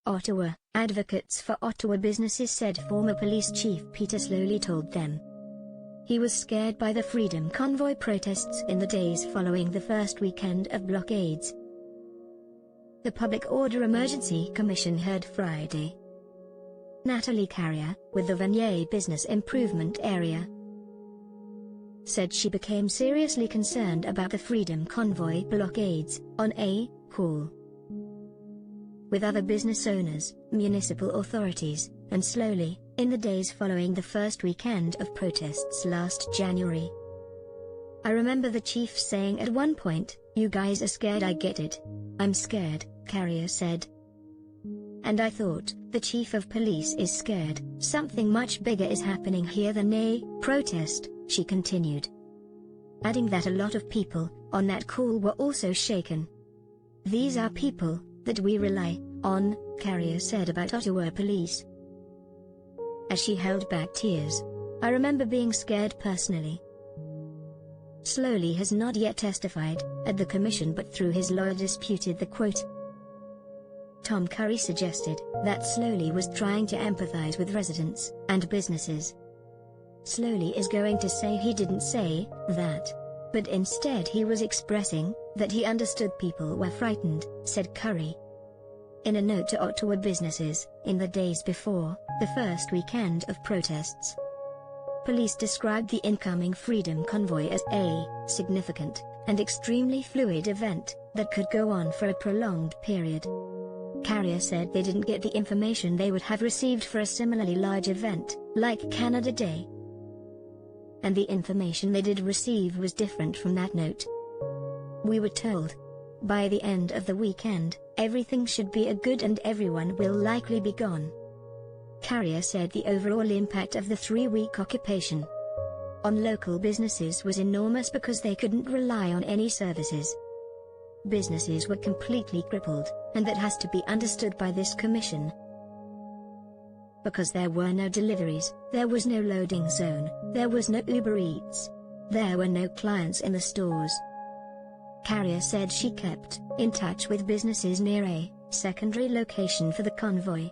Ottawa. Advocates for Ottawa businesses said former police chief Peter Slowly told them he was scared by the Freedom Convoy protests in the days following the first weekend of blockades. The Public Order Emergency Commission heard Friday. Natalie Carrier, with the Vanier Business Improvement Area, said she became seriously concerned about the Freedom Convoy blockades on a call with other business owners, municipal authorities, and Slowly, in the days following the first weekend of protests last January. "I remember the chief saying at one point, 'You guys are scared, I get it. I'm scared,'" Carrier said. "And I thought, the chief of police is scared, something much bigger is happening here than a protest," she continued, adding that a lot of people on that call were also shaken. "These are people that we rely on," Carrier said about Ottawa police. As she held back tears, "I remember being scared personally." Slowly has not yet testified at the commission, but through his lawyer disputed the quote. Tom Curry suggested that Slowly was trying to empathize with residents and businesses. Slowly is going to say he didn't say that, but instead he was expressing that he understood people were frightened, said Curry. In a note to Ottawa businesses, in the days before the first weekend of protests, police described the incoming Freedom Convoy as a significant and extremely fluid event that could go on for a prolonged period. Carrier said they didn't get the information they would have received for a similarly large event, like Canada Day. And the information they did receive was different from that note. "We were told, by the end of the weekend, everything should be good and everyone will likely be gone." Carrier said the overall impact of the 3-week occupation on local businesses was enormous because they couldn't rely on any services. Businesses were completely crippled, and that has to be understood by this commission. Because there were no deliveries, there was no loading zone, there was no Uber Eats, there were no clients in the stores. Carrier said she kept in touch with businesses near a secondary location for the convoy,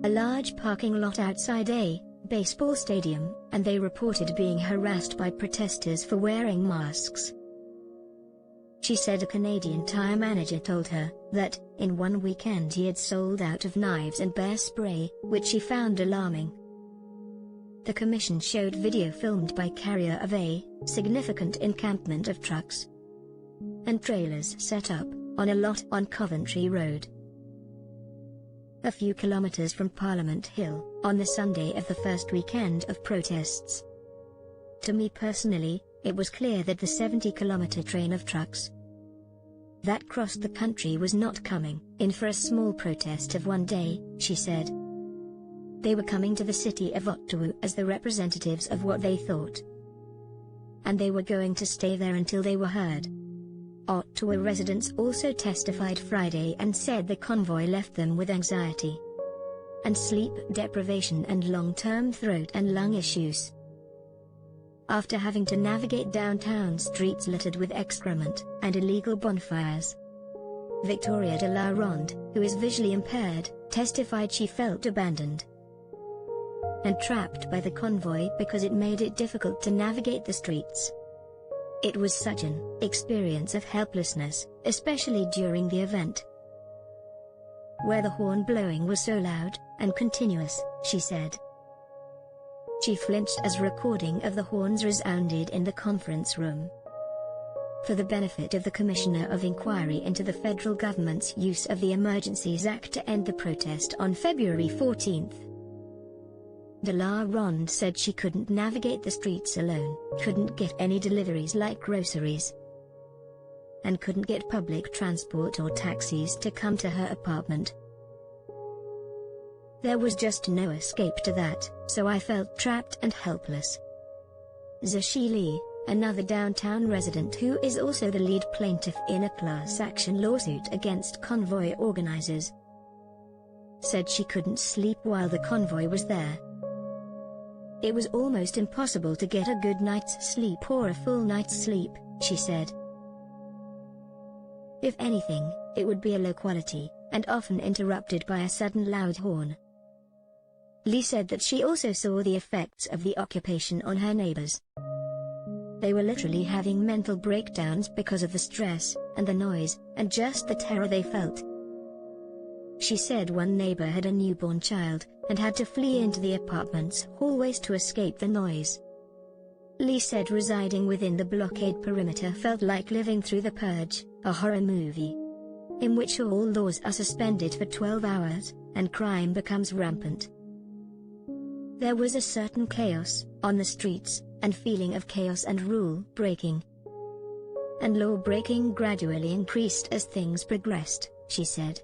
a large parking lot outside a baseball stadium, and they reported being harassed by protesters for wearing masks. She said a Canadian Tire manager told her that, in one weekend he had sold out of knives and bear spray, which she found alarming. The commission showed video filmed by Carrier of a significant encampment of trucks and trailers set up on a lot on Coventry Road, a few kilometers from Parliament Hill, on the Sunday of the first weekend of protests. To me personally, it was clear that the 70-kilometer train of trucks that crossed the country was not coming in for a small protest of one day, she said. They were coming to the city of Ottawa as the representatives of what they thought, and they were going to stay there until they were heard. Ottawa residents also testified Friday and said the convoy left them with anxiety and sleep deprivation and long-term throat and lung issues after having to navigate downtown streets littered with excrement and illegal bonfires. Victoria de la Ronde, who is visually impaired, testified she felt abandoned and trapped by the convoy because it made it difficult to navigate the streets. It was such an experience of helplessness, especially during the event, where the horn blowing was so loud and continuous, she said. She flinched as recording of the horns resounded in the conference room. For the benefit of the Commissioner of Inquiry into the federal government's use of the Emergencies Act to end the protest on February 14, de la Ronde said she couldn't navigate the streets alone, couldn't get any deliveries like groceries, and couldn't get public transport or taxis to come to her apartment. There was just no escape to that, so I felt trapped and helpless. Zashi Lee, another downtown resident who is also the lead plaintiff in a class action lawsuit against convoy organizers, said she couldn't sleep while the convoy was there. It was almost impossible to get a good night's sleep or a full night's sleep, she said. If anything, it would be a low quality, and often interrupted by a sudden loud horn. Lee said that she also saw the effects of the occupation on her neighbors. They were literally having mental breakdowns because of the stress, and the noise, and just the terror they felt. She said one neighbor had a newborn child, and had to flee into the apartment's hallways to escape the noise. Lee said residing within the blockade perimeter felt like living through The Purge, a horror movie, in which all laws are suspended for 12 hours, and crime becomes rampant. There was a certain chaos on the streets, and feeling of chaos and rule breaking. And law breaking gradually increased as things progressed, she said.